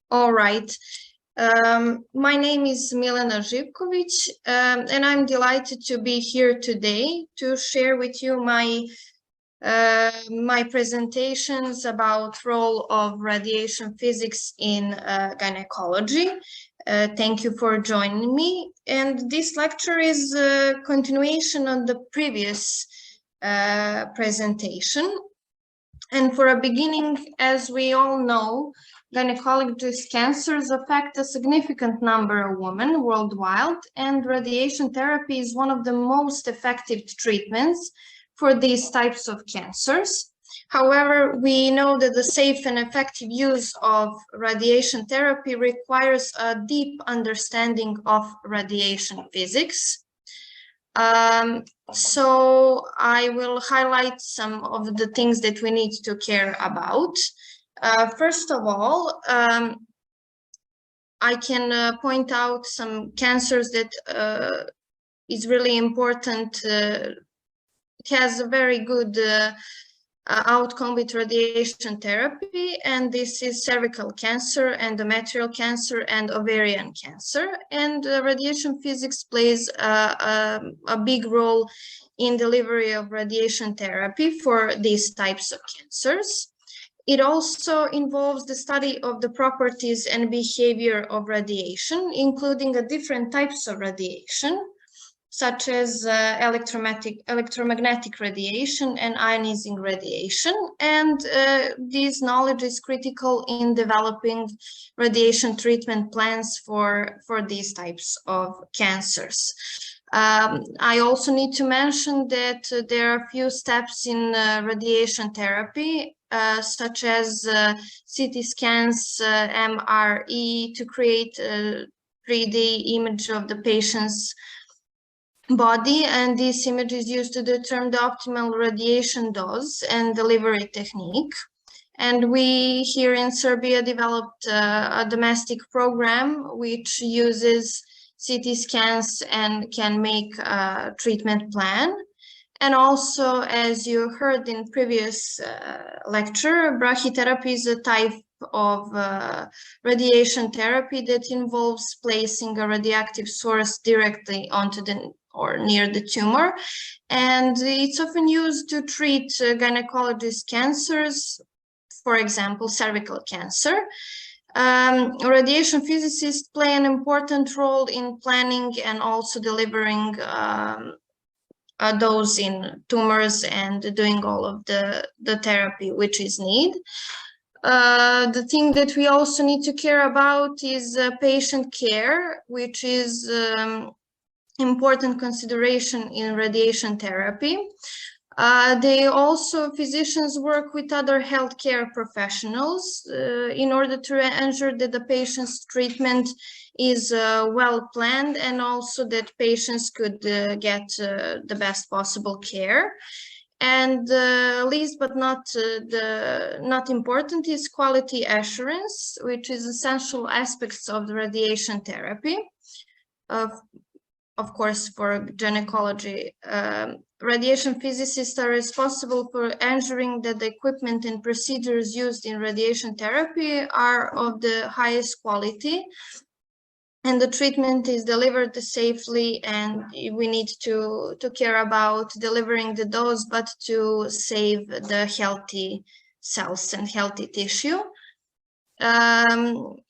All right. My name is Milena Zivkovic, and I'm delighted to be here today to share with you my presentations about role of radiation physics in gynecology. Thank you for joining me. And this lecture is a continuation of the previous presentation. And for a beginning, as we all know, gynecologic cancers affect a significant number of women worldwide, and radiation therapy is one of the most effective treatments for these types of cancers. However, we know that the safe and effective use of radiation therapy requires a deep understanding of radiation physics. So I will highlight some of the things that we need to care about. First of all, I can point out some cancers that is really important. It has a very good outcome with radiation therapy, and this is cervical cancer, endometrial cancer, and ovarian cancer. And radiation physics plays a big role in delivery of radiation therapy for these types of cancers. It also involves the study of the properties and behavior of radiation, including the different types of radiation, such as electromagnetic radiation and ionizing radiation. And this knowledge is critical in developing radiation treatment plans for these types of cancers. I also need to mention that there are a few steps in radiation therapy, such as CT scans, MRE, to create a 3D image of the patient's body, and this image is used to determine the optimal radiation dose and delivery technique. And we here in Serbia developed a domestic program which uses CT scans and can make a treatment plan. And also, as you heard in previous lecture, brachytherapy is a type of radiation therapy that involves placing a radioactive source directly onto the or near the tumor, and it's often used to treat gynecologist cancers, for example, cervical cancer. Radiation physicists play an important role in planning and also delivering a dose in tumors and doing all of the therapy which is needed. The thing that we also need to care about is patient care, which is important consideration in radiation therapy. Physicians work with other healthcare professionals in order to ensure that the patient's treatment is well planned, and also that patients could get the best possible care. And least but not important is quality assurance, which is essential aspects of the radiation therapy. Of course, for gynecology, radiation physicists are responsible for ensuring that the equipment and procedures used in radiation therapy are of the highest quality, and the treatment is delivered safely. And we need to care about delivering the dose, but to save the healthy cells and healthy tissue.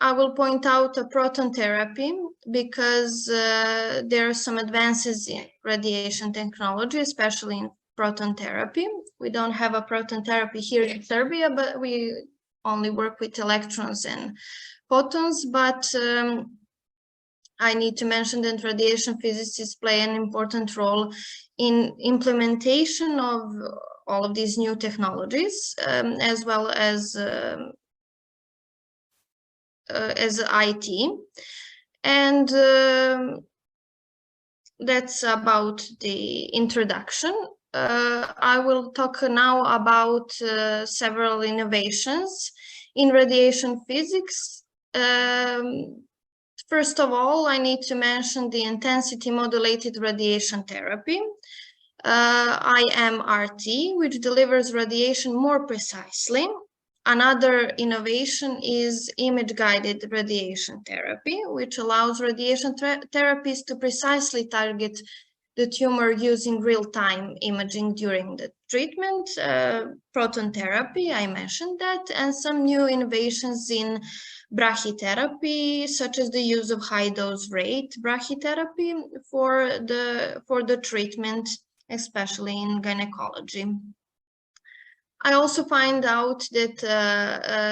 I will point out a proton therapy because there are some advances in radiation technology, especially in proton therapy. We don't have a proton therapy here in Serbia, but we only work with electrons and photons. But I need to mention that radiation physicists play an important role in implementation of all of these new technologies, as well as IT. And that's about the introduction. I will talk now about several innovations in radiation physics. First of all, I need to mention the intensity modulated radiation therapy, IMRT, which delivers radiation more precisely. Another innovation is image-guided radiation therapy, which allows radiation therapies to precisely target the tumor using real-time imaging during the treatment. Proton therapy, I mentioned that, and some new innovations in brachytherapy, such as the use of high-dose rate brachytherapy for the treatment, especially in gynecology. I also find out that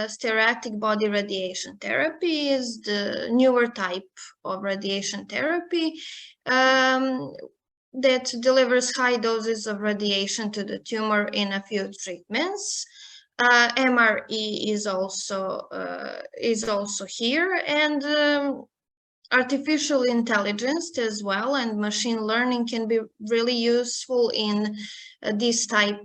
stereotic body radiation therapy is the newer type of radiation therapy that delivers high doses of radiation to the tumor in a few treatments. MRE is also here, and artificial intelligence as well and machine learning can be really useful in this type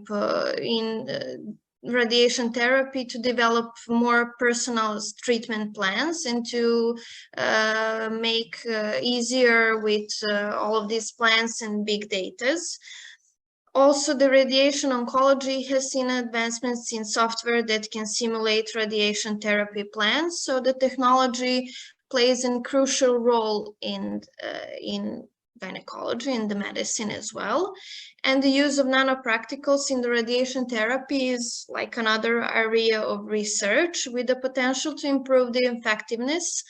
in radiation therapy to develop more personalized treatment plans and to make easier with all of these plans and big datas. Also, the radiation oncology has seen advancements in software that can simulate radiation therapy plans, so the technology plays a crucial role in gynecology, in the medicine as well. And the use of nanoparticles in the radiation therapy is like another area of research with the potential to improve the effectiveness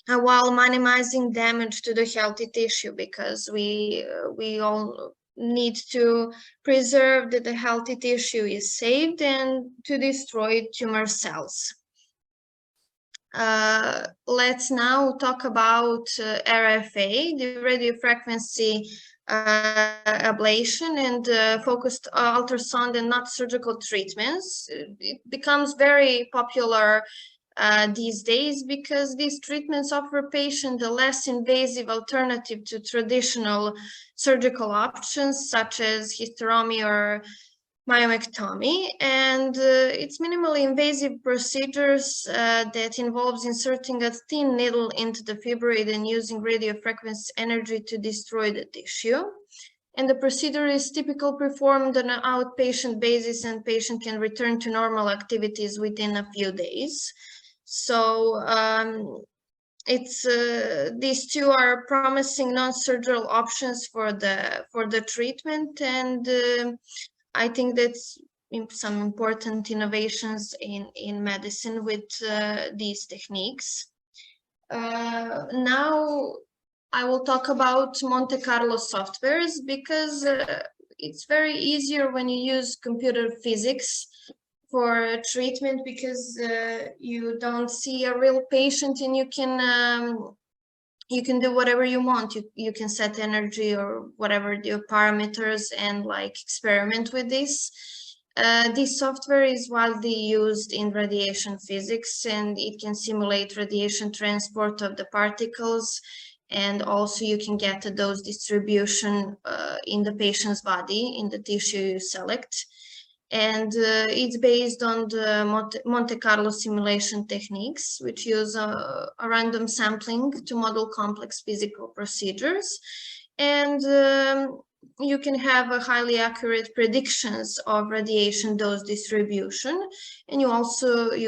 while minimizing damage to the healthy tissue, because we all need to preserve that the healthy tissue is saved and to destroy tumor cells. Let's now talk about RFA, the radiofrequency ablation and focused ultrasound and not surgical treatments. It becomes very popular these days because these treatments offer patients a less invasive alternative to traditional surgical options such as hysterotomy or myomectomy, and it's minimally invasive procedures that involves inserting a thin needle into the fibroid and using radiofrequency energy to destroy the tissue. And the procedure is typically performed on an outpatient basis, and patient can return to normal activities within a few days. So these two are promising non-surgical options for the treatment, and I think that's some important innovations in medicine with these techniques. Now I will talk about Monte Carlo softwares because it's very easier when you use computer physics for treatment, because you don't see a real patient and you can do whatever you want. You can set energy or whatever your parameters and like experiment with this. This software is widely used in radiation physics, and it can simulate radiation transport of the particles, and also you can get a dose distribution in the patient's body, in the tissue you select. And it's based on the Monte Carlo simulation techniques, which use a random sampling to model complex physical procedures. And you can have a highly accurate predictions of radiation dose distribution. And you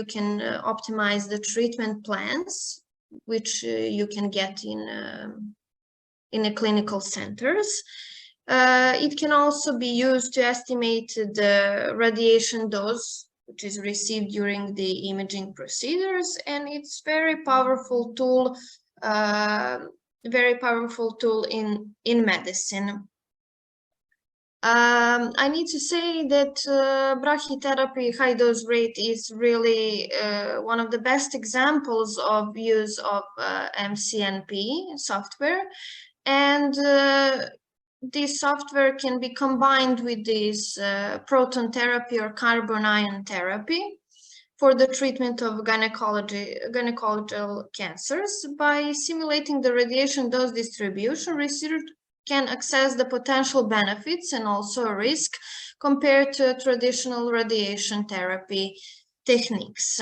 can optimize the treatment plans, which you can get in the clinical centers. It can also be used to estimate the radiation dose which is received during the imaging procedures, and it's very powerful tool in medicine. I need to say that brachytherapy high dose rate is really one of the best examples of use of MCNP software, and this software can be combined with this proton therapy or carbon ion therapy for the treatment of gynecological cancers. By simulating the radiation dose distribution, researchers can assess the potential benefits and also risk compared to traditional radiation therapy techniques.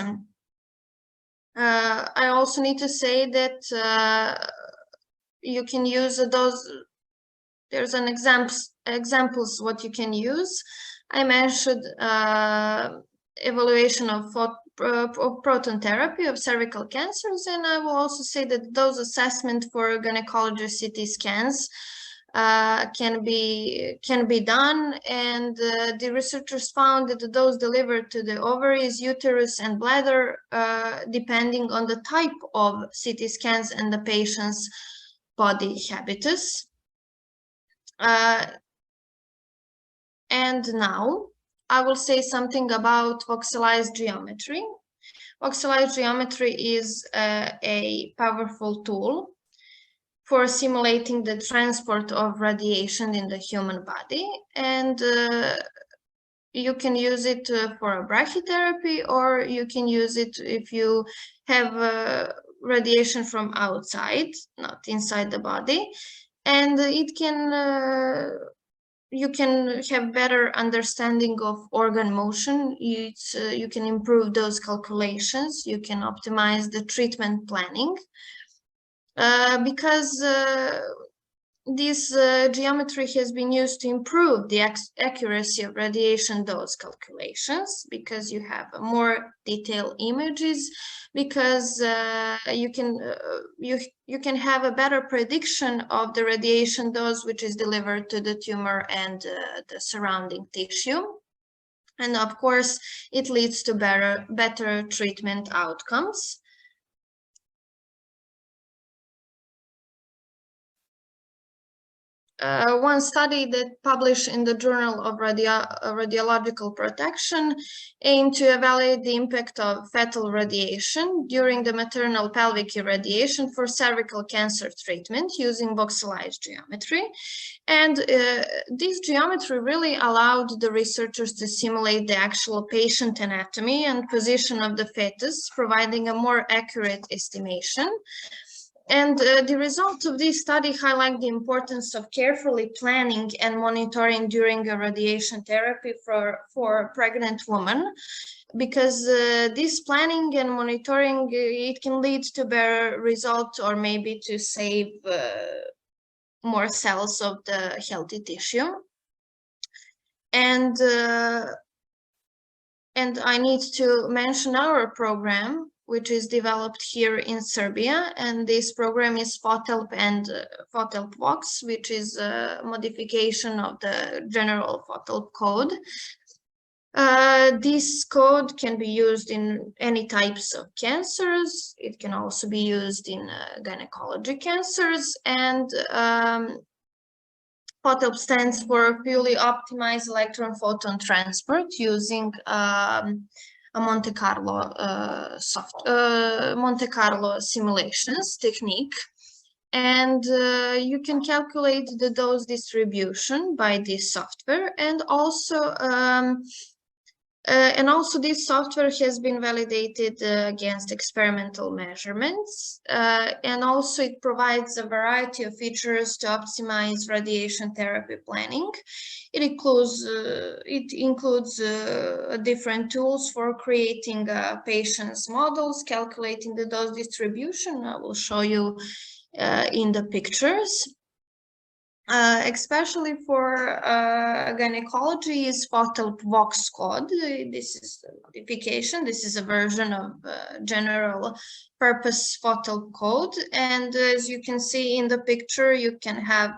I also need to say that you can use those. There's an examples what you can use. I mentioned evaluation of proton therapy of cervical cancers, and I will also say that those assessment for gynecology CT scans can be done, and the researchers found that the dose delivered to the ovaries, uterus, and bladder, depending on the type of CT scans and the patient's body habitus. And now I will say something about voxelized geometry. Voxelized geometry is a powerful tool for simulating the transport of radiation in the human body, and you can use it for a brachytherapy, or you can use it if you have radiation from outside, not inside the body, and it can you can have better understanding of organ motion. You can improve those calculations. You can optimize the treatment planning because this geometry has been used to improve the accuracy of radiation dose calculations, because you have more detailed images, because you can have a better prediction of the radiation dose which is delivered to the tumor and the surrounding tissue. And of course, it leads to better treatment outcomes. One study that published in the Journal of Radiological Protection aimed to evaluate the impact of fetal radiation during the maternal pelvic irradiation for cervical cancer treatment using voxelized geometry. And this geometry really allowed the researchers to simulate the actual patient anatomy and position of the fetus, providing a more accurate estimation. And the results of this study highlight the importance of carefully planning and monitoring during a radiation therapy for pregnant women, because this planning and monitoring, it can lead to better results, or maybe to save more cells of the healthy tissue. And I need to mention our program, which is developed here in Serbia, and this program is FOTELP and FOTELP-VOX, which is a modification of the general FOTELP code. This code can be used in any types of cancers. It can also be used in gynecology cancers, and FOTELP stands for fully optimized electron photon transport using a Monte Carlo Monte Carlo simulations technique, and you can calculate the dose distribution by this software, and also this software has been validated against experimental measurements, and also it provides a variety of features to optimize radiation therapy planning. It includes different tools for creating patients' models, calculating the dose distribution. I will show you in the pictures. Especially for gynecology is FOTELP-VOX code. This is a modification. This is a version of general purpose FOTELP code. And as you can see in the picture, you can have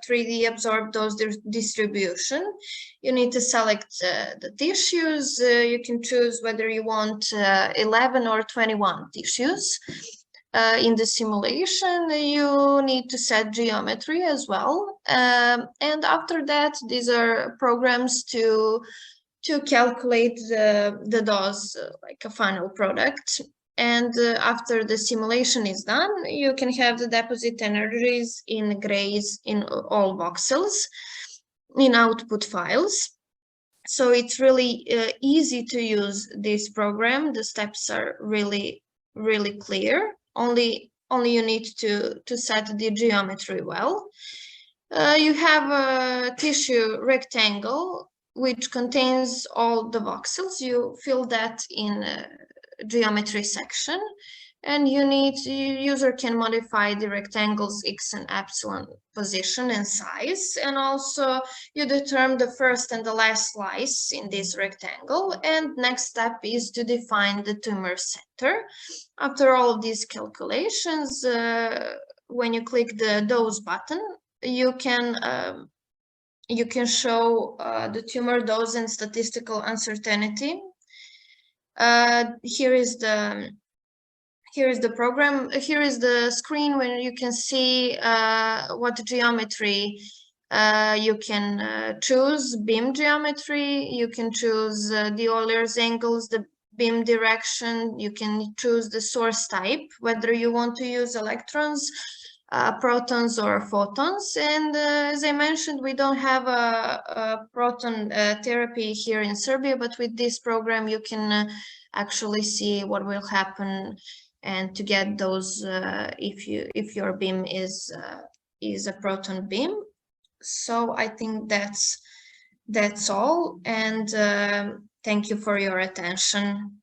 3D absorbed dose distribution. You need to select the tissues. You can choose whether you want 11 or 21 tissues. In the simulation, you need to set geometry as well. And after that, these are programs to calculate the dose, like a final product. And after the simulation is done, you can have the deposit energies in grays in all voxels in output files. So it's really easy to use this program. The steps are really, really clear. Only you need to set the geometry well. You have a tissue rectangle which contains all the voxels. You fill that in a geometry section. And user can modify the rectangle's x and epsilon position and size, and also you determine the first and the last slice in this rectangle. And next step is to define the tumor center. After all of these calculations, when you click the dose button, you can show the tumor dose and statistical uncertainty. Here is the program. Here is the screen where you can see what geometry you can choose. Beam geometry, you can choose the Euler's angles, the beam direction, you can choose the source type, whether you want to use electrons, protons or photons. And as I mentioned, we don't have a proton therapy here in Serbia, but with this program you can actually see what will happen and to get those if your beam is a proton beam. So I think that's all, and thank you for your attention.